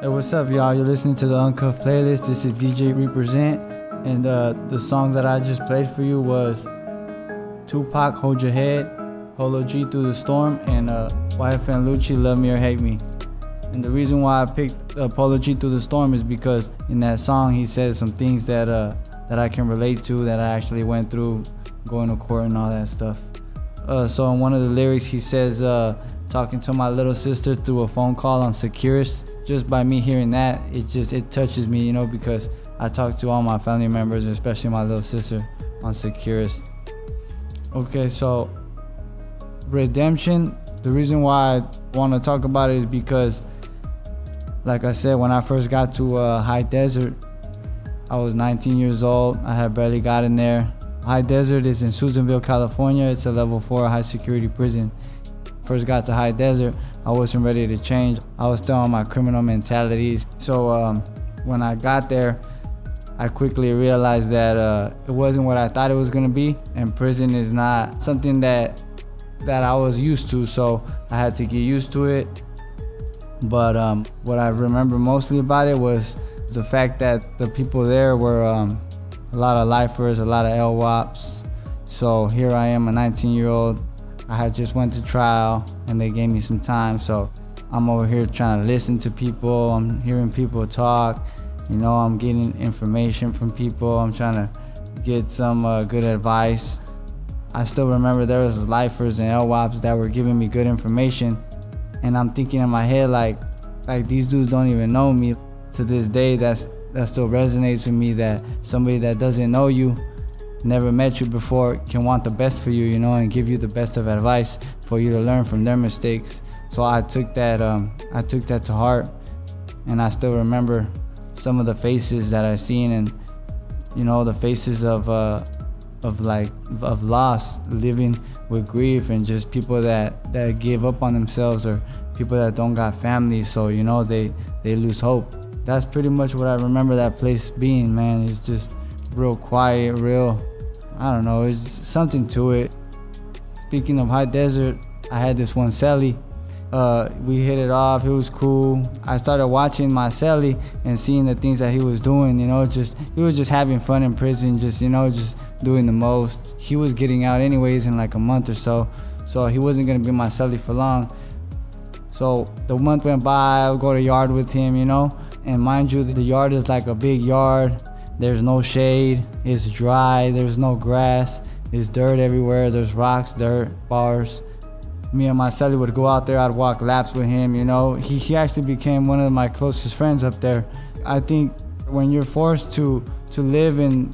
Hey, what's up, y'all? You're listening to the Uncuffed playlist. This is DJ Represent, and the songs that I just played for you was Tupac, Hold Your Head, Polo G, Through the Storm, and YFN Lucci, Love Me or Hate Me. And the reason why I picked Polo G, Through the Storm is because in that song he says some things that I can relate to, that I actually went through going to court and all that stuff. So in one of the lyrics he says, talking to my little sister through a phone call on Securus. Just by me hearing that, it touches me, you know, because I talk to all my family members, especially my little sister, on Securus. Okay, so redemption, the reason why I want to talk about it is because, like I said, when I first got to High Desert, I was 19 years old. I had barely got in there. High Desert is in Susanville, California. It's a level 4 high security prison. First got to High Desert, I wasn't ready to change. I was still on my criminal mentalities. So when I got there, I quickly realized that it wasn't what I thought it was gonna be, and prison is not something that I was used to, so I had to get used to it. But what I remember mostly about it was the fact that the people there were a lot of lifers, a lot of LWOPs. So here I am, a 19-year-old. I had just went to trial and they gave me some time, so I'm over here trying to listen to people. I'm hearing people talk, you know, I'm getting information from people. I'm trying to get some good advice. I still remember there was lifers and LWOPs that were giving me good information, and I'm thinking in my head like these dudes don't even know me. To this day, that still resonates with me, that somebody that doesn't know you, never met you before, can want the best for you, you know, and give you the best of advice for you to learn from their mistakes. So I took that to heart, and I still remember some of the faces that I seen, and you know, the faces of loss, living with grief, and just people that give up on themselves, or people that don't got families, so you know, they lose hope. That's pretty much what I remember that place being, man. It's just real quiet, real, I don't know, it's something to it. Speaking of High Desert, I had this one cellie. We hit it off, it was cool. I started watching my cellie and seeing the things that he was doing, you know, he was just having fun in prison, just, you know, just doing the most. He was getting out anyways in like a month or so he wasn't gonna be my cellie for long. So the month went by, I would go to yard with him, you know, and mind you, the yard is like a big yard. There's no shade, it's dry, there's no grass, it's dirt everywhere, there's rocks, dirt, bars. Me and my cellie would go out there, I'd walk laps with him, you know. He actually became one of my closest friends up there. I think when you're forced to live in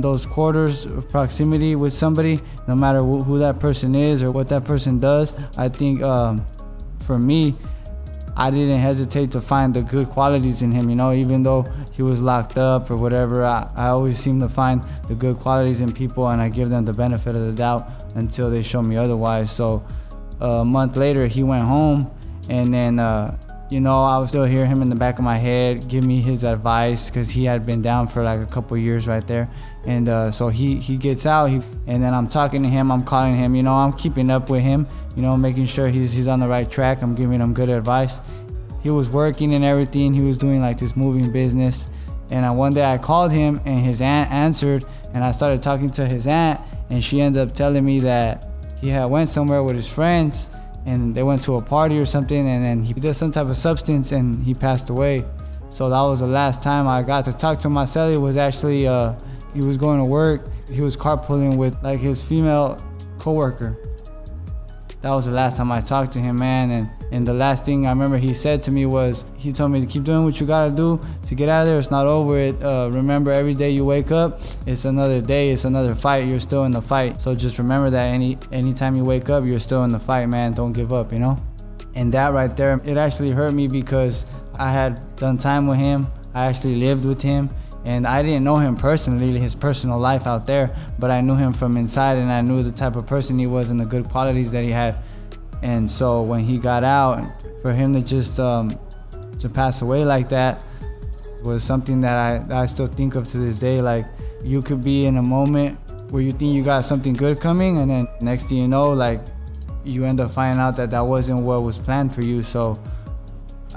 those quarters of proximity with somebody, no matter who that person is or what that person does, I think for me, I didn't hesitate to find the good qualities in him, you know, even though he was locked up or whatever. I always seem to find the good qualities in people, and I give them the benefit of the doubt until they show me otherwise. So a month later, he went home, and then, you know, I would still hear him in the back of my head give me his advice, because he had been down for like a couple years right there. And so he gets out, and then I'm talking to him, I'm calling him, you know, I'm keeping up with him, you know, making sure he's on the right track. I'm giving him good advice. He was working and everything. He was doing like this moving business. And one day I called him, and his aunt answered, and I started talking to his aunt, and she ended up telling me that he had went somewhere with his friends, and they went to a party or something, and then he did some type of substance and he passed away. So that was the last time I got to talk to my cellie. Was actually he was going to work. He was carpooling with like his female coworker. That was the last time I talked to him, man. And the last thing I remember he said to me was, he told me to keep doing what you gotta do to get out of there. It's not over. Remember, every day you wake up, it's another day, it's another fight. You're still in the fight. So just remember that anytime you wake up, you're still in the fight, man. Don't give up, you know? And that right there, it actually hurt me, because I had done time with him. I actually lived with him, and I didn't know him personally, his personal life out there, but I knew him from inside, and I knew the type of person he was and the good qualities that he had. And so when he got out, for him to just to pass away like that was something that I still think of to this day. Like, you could be in a moment where you think you got something good coming, and then next thing you know, like, you end up finding out that wasn't what was planned for you. So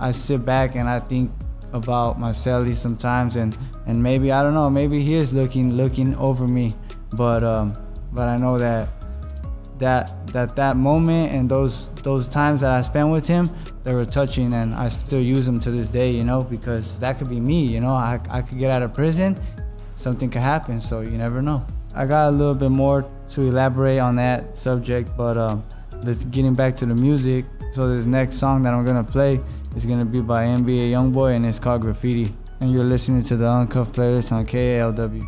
I sit back and I think about my celly sometimes, and maybe, I don't know, maybe he is looking over me, but I know that moment and those times that I spent with him, they were touching, and I still use them to this day, you know, because that could be me, you know. I could get out of prison, something could happen, so you never know. I got a little bit more to elaborate on that subject, but let's getting back to the music. So this next song that I'm gonna play is gonna be by NBA Youngboy, and it's called Graffiti. And you're listening to the Uncuffed playlist on KALW.